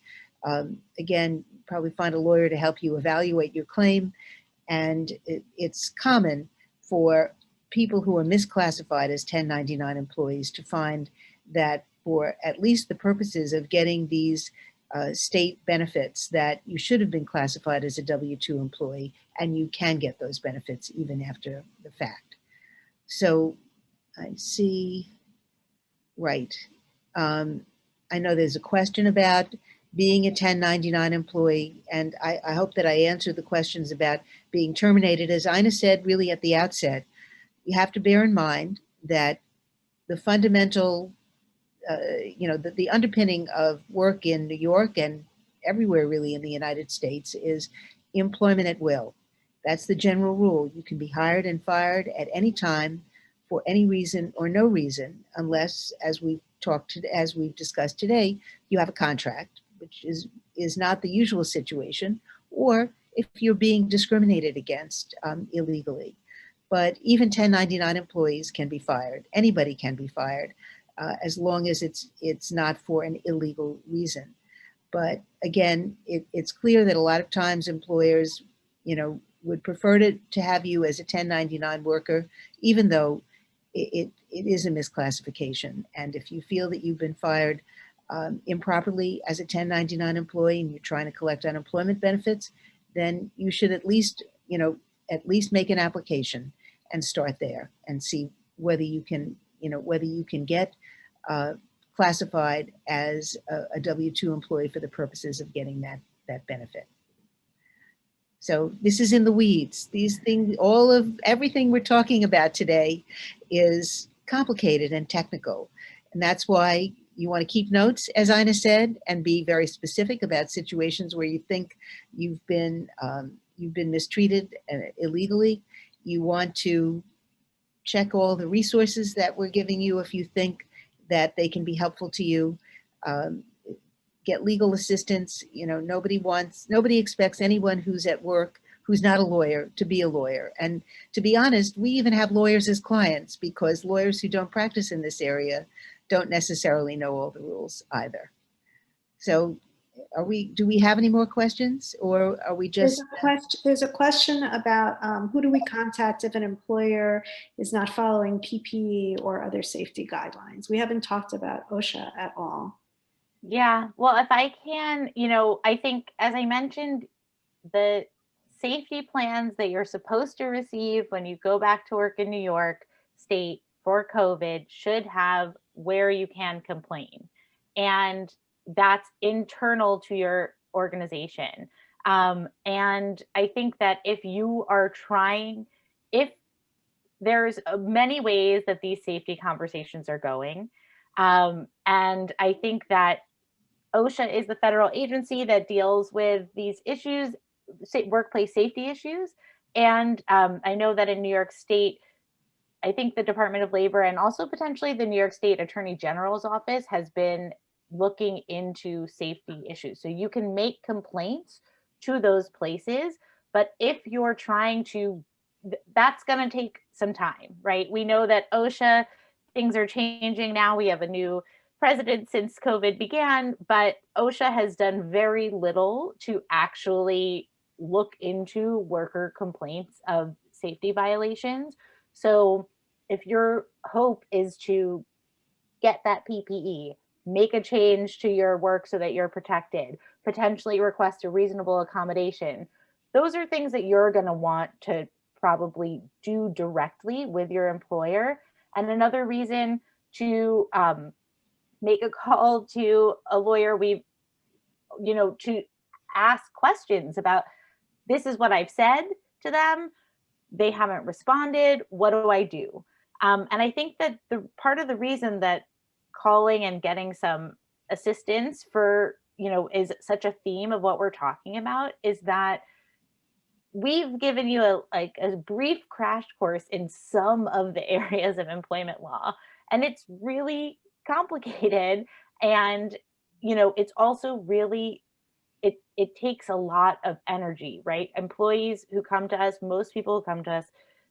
Speaker 4: Again, probably find a lawyer to help you evaluate your claim. And it's common for people who are misclassified as 1099 employees to find that for at least the purposes of getting these state benefits, that you should have been classified as a W-2 employee, and you can get those benefits even after the fact. So I see, right. I know there's a question about being a 1099 employee, and I hope that I answered the questions about being terminated. As Ina said really at the outset, you have to bear in mind that the fundamental you know, the underpinning of work in New York and everywhere really in the United States is employment at will. That's the general rule. You can be hired and fired at any time for any reason or no reason, unless, as we've discussed today, you have a contract, which is not the usual situation, or if you're being discriminated against illegally. But even 1099 employees can be fired. Anybody can be fired. As long as it's not for an illegal reason. But again, it's clear that a lot of times employers, you know, would prefer to have you as a 1099 worker, even though it is a misclassification. And if you feel that you've been fired improperly as a 1099 employee and you're trying to collect unemployment benefits, then you should at least, you know, make an application and start there and see whether you can, you know, whether you can get classified as a W-2 employee for the purposes of getting that benefit. So this is in the weeds. These things, everything we're talking about today is complicated and technical. And that's why you want to keep notes, as Ina said, and be very specific about situations where you think you've been mistreated illegally. You want to check all the resources that we're giving you if you think that they can be helpful to you. Get legal assistance. You know, nobody expects anyone who's at work who's not a lawyer to be a lawyer. And to be honest, we even have lawyers as clients because lawyers who don't practice in this area don't necessarily know all the rules either. So do we have any more questions, or are we just?
Speaker 3: There's a question about who do we contact if an employer is not following PPE or other safety guidelines? We haven't talked about OSHA at all.
Speaker 2: Yeah, well, if I can, you know, I think, as I mentioned, the safety plans that you're supposed to receive when you go back to work in New York State for COVID should have where you can complain. And that's internal to your organization. And I think that if you are trying, if there's many ways that these safety conversations are going, and I think that OSHA is the federal agency that deals with these issues, workplace safety issues. And I know that in New York State, I think the Department of Labor and also potentially the New York State Attorney General's office has been looking into safety issues. So you can make complaints to those places, but if you're trying to, that's going to take some time, right? We know that OSHA, things are changing now. We have a new president since COVID began, but OSHA has done very little to actually look into worker complaints of safety violations. So if your hope is to get that PPE, make a change to your work so that you're protected, potentially request a reasonable accommodation, those are things that you're going to want to probably do directly with your employer. And another reason to make a call to a lawyer, to ask questions about, this is what I've said to them, they haven't responded, what do I do? And I think that the part of the reason that calling and getting some assistance is such a theme of what we're talking about is that we've given you a brief crash course in some of the areas of employment law, and it's really complicated. And, it's also really, it takes a lot of energy, right? Employees who come to us, most people who come to us,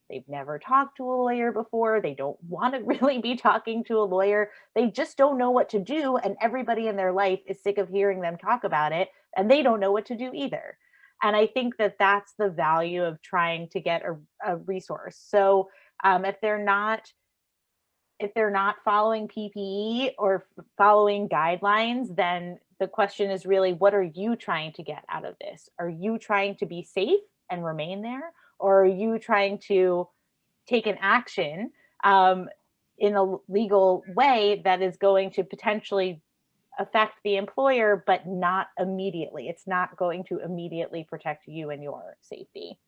Speaker 2: they've never talked to a lawyer before. They don't want to really be talking to a lawyer. They just don't know what to do. And everybody in their life is sick of hearing them talk about it. And they don't know what to do either. And I think that that's the value of trying to get a resource. So if they're not following PPE or following guidelines, then the question is really, what are you trying to get out of this? Are you trying to be safe and remain there? Or are you trying to take an action in a legal way that is going to potentially affect the employer, but not immediately? It's not going to immediately protect you and your safety.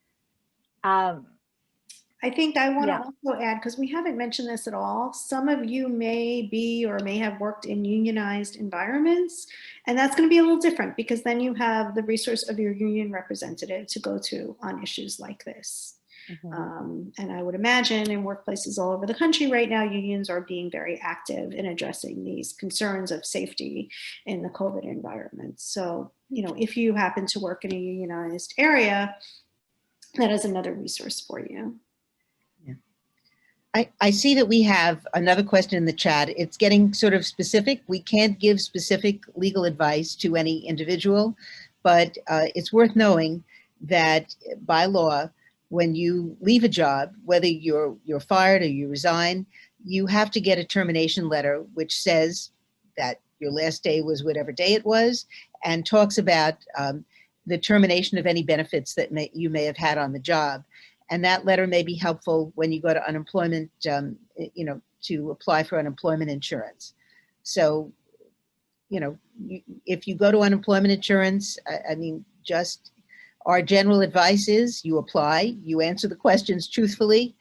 Speaker 3: I think I want
Speaker 2: Yeah.
Speaker 3: to also add, because we haven't mentioned this at all, some of you may be or may have worked in unionized environments, and that's going to be a little different because then you have the resource of your union representative to go to on issues like this. And I would imagine in workplaces all over the country right now, unions are being very active in addressing these concerns of safety in the COVID environment. So, if you happen to work in a unionized area, that is another resource for you.
Speaker 4: I see that we have another question in the chat. It's getting sort of specific. We can't give specific legal advice to any individual, but it's worth knowing that by law, when you leave a job, whether you're fired or you resign, you have to get a termination letter which says that your last day was whatever day it was, and talks about the termination of any benefits that you may have had on the job. And that letter may be helpful when you go to unemployment, to apply for unemployment insurance. So, if you go to unemployment insurance, just our general advice is you apply, you answer the questions truthfully,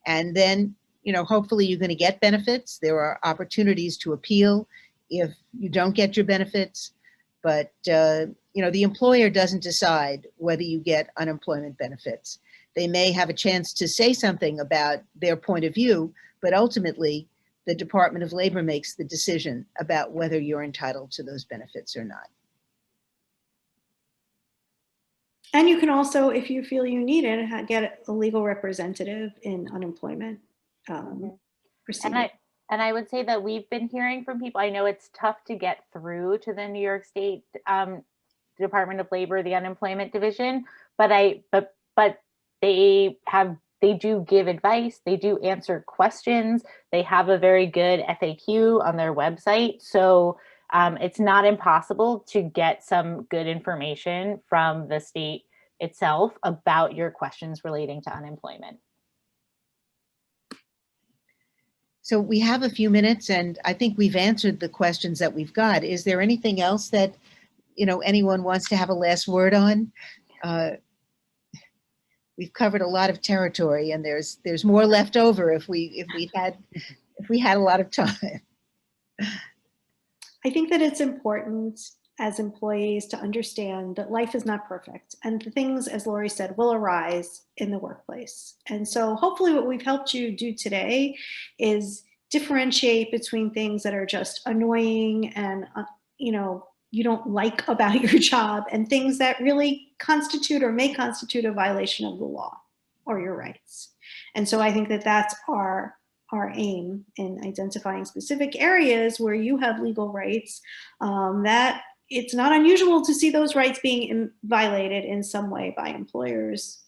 Speaker 4: and then, hopefully you're going to get benefits. There are opportunities to appeal if you don't get your benefits, but, the employer doesn't decide whether you get unemployment benefits. They may have a chance to say something about their point of view, but ultimately the Department of Labor makes the decision about whether you're entitled to those benefits or not.
Speaker 3: And you can also, if you feel you need it, get a legal representative in unemployment proceedings.
Speaker 2: And I would say that we've been hearing from people. I know it's tough to get through to the New York State Department of Labor, the unemployment division, but they do give advice. They do answer questions. They have a very good FAQ on their website. So it's not impossible to get some good information from the state itself about your questions relating to unemployment.
Speaker 4: So we have a few minutes, and I think we've answered the questions that we've got. Is there anything else that anyone wants to have a last word on? We've covered a lot of territory, and there's more left over if we had a lot of time.
Speaker 3: I think that it's important as employees to understand that life is not perfect, and the things, as Laurie said, will arise in the workplace. And so hopefully what we've helped you do today is differentiate between things that are just annoying and you don't like about your job, and things that really constitute or may constitute a violation of the law or your rights. And so I think that that's our aim in identifying specific areas where you have legal rights, that it's not unusual to see those rights being violated in some way by employers,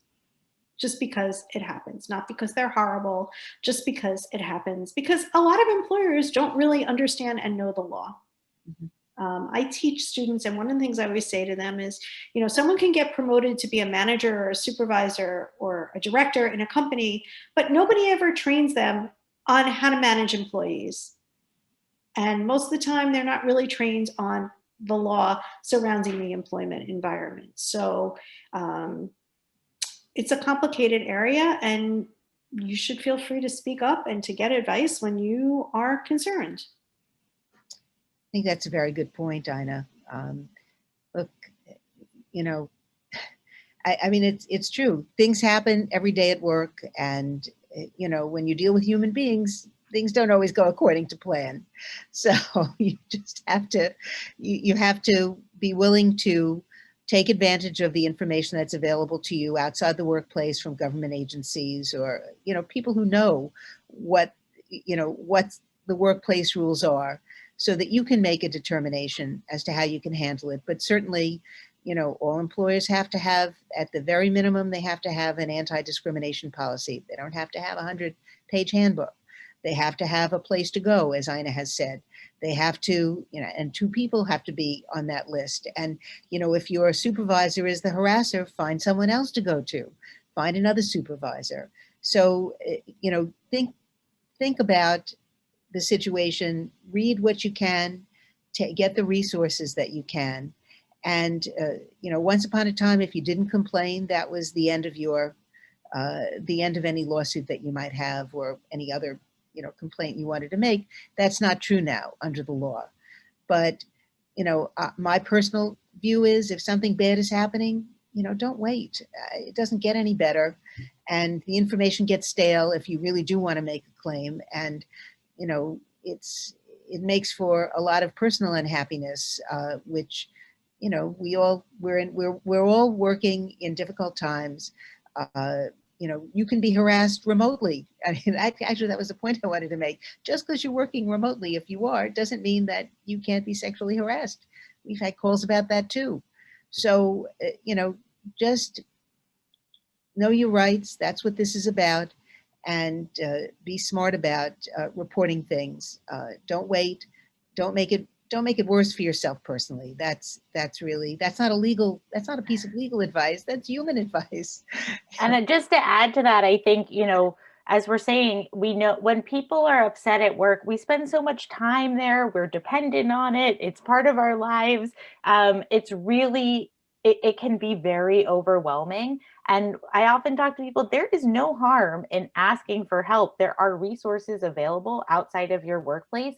Speaker 3: just because it happens, not because they're horrible, just because it happens, because a lot of employers don't really understand and know the law. Mm-hmm. I teach students, and one of the things I always say to them is, someone can get promoted to be a manager or a supervisor or a director in a company, but nobody ever trains them on how to manage employees. And most of the time, they're not really trained on the law surrounding the employment environment. So it's a complicated area, and you should feel free to speak up and to get advice when you are concerned.
Speaker 4: I think that's a very good point, Ina. Look, you know, I mean, it's true. Things happen every day at work, and you know, when you deal with human beings, things don't always go according to plan. So you just have to, you have to be willing to take advantage of the information that's available to you outside the workplace from government agencies, or you know, people who know what, you know, what the workplace rules are, so that you can make a determination as to how you can handle it. But certainly, you know, all employers have to have, at the very minimum, they have to have an anti-discrimination policy. They don't have to have a 100-page handbook. They have to have a place to go, as Ina has said. They have to, you know, and 2 people have to be on that list. And, you know, if your supervisor is the harasser, find someone else to go to. Find another supervisor. So, you know, think about the situation, read what you can, get the resources that you can. And, you know, once upon a time, if you didn't complain, that was the end of your, the end of any lawsuit that you might have, or any other, you know, complaint you wanted to make. That's not true now under the law. But, you know, my personal view is, if something bad is happening, you know, don't wait. It doesn't get any better. And the information gets stale if you really do want to make a claim. And, you know, it makes for a lot of personal unhappiness, which, you know, we're all working in difficult times. You know, you can be harassed remotely. I mean, actually, that was the point I wanted to make. Just because you're working remotely, if you are, doesn't mean that you can't be sexually harassed. We've had calls about that too. So, you know, just know your rights. That's what this is about. And be smart about reporting things. Don't wait. Don't make it worse for yourself personally. That's not a piece of legal advice. That's human advice.
Speaker 2: And just to add to that, I think, you know, as we're saying, we know when people are upset at work, we spend so much time there. We're dependent on it. It's part of our lives. It's really, it can be very overwhelming. And I often talk to people, there is no harm in asking for help. There are resources available outside of your workplace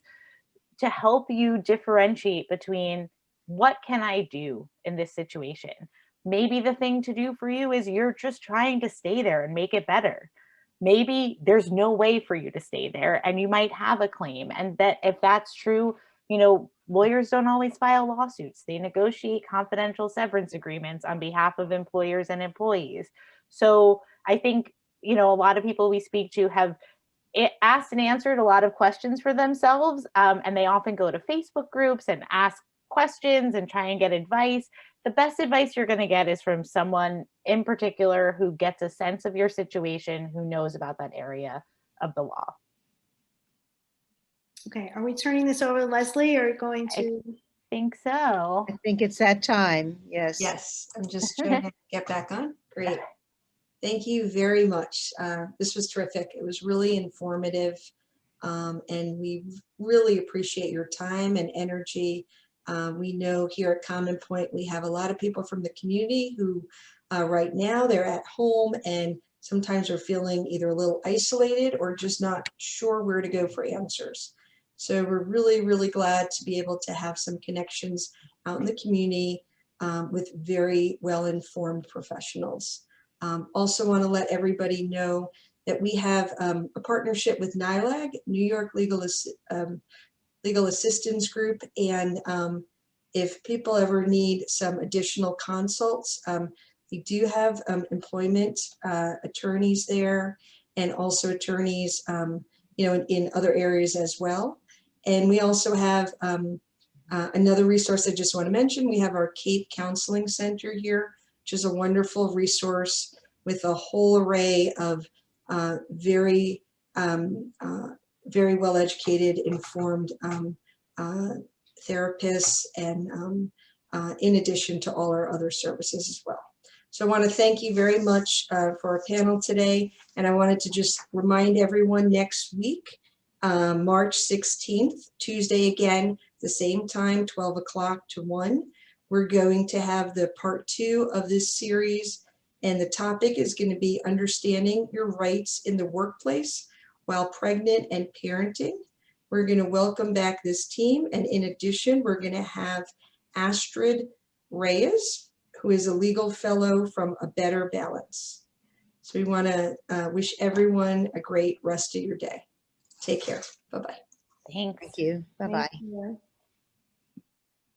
Speaker 2: to help you differentiate between, what can I do in this situation? Maybe the thing to do for you is you're just trying to stay there and make it better. Maybe there's no way for you to stay there and you might have a claim. And that if that's true, you know, lawyers don't always file lawsuits. They negotiate confidential severance agreements on behalf of employers and employees. So I think, you know, a lot of people we speak to have asked and answered a lot of questions for themselves. And they often go to Facebook groups and ask questions and try and get advice. The best advice you're going to get is from someone in particular who gets a sense of your situation, who knows about that area of the law.
Speaker 3: Okay, are we turning this over to Leslie, or going to?
Speaker 2: I think so.
Speaker 4: I think it's that time. Yes.
Speaker 1: Yes, I'm just trying to get back on. Great. Thank you very much. This was terrific. It was really informative, and we really appreciate your time and energy. We know here at Common Point, we have a lot of people from the community who right now they're at home and sometimes are feeling either a little isolated or just not sure where to go for answers. So we're really, really glad to be able to have some connections out in the community with very well-informed professionals. Also want to let everybody know that we have a partnership with NYLAG, New York Legal Assistance Group, and if people ever need some additional consults, we do have employment attorneys there, and also attorneys, you know, in other areas as well. And we also have another resource I just want to mention. We have our Cape Counseling Center here, which is a wonderful resource with a whole array of very well-educated, informed therapists, and in addition to all our other services as well. So I want to thank you very much for our panel today. And I wanted to just remind everyone, next week, March 16th, Tuesday again, the same time, 12 o'clock to 1. We're going to have the part 2 of this series, and the topic is going to be understanding your rights in the workplace while pregnant and parenting. We're going to welcome back this team, and in addition, we're going to have Astrid Reyes, who is a legal fellow from A Better Balance. So we want to wish everyone a great rest of your day. Take care. Bye-bye.
Speaker 2: Thanks.
Speaker 4: Thank you. Bye-bye.
Speaker 3: Thank you.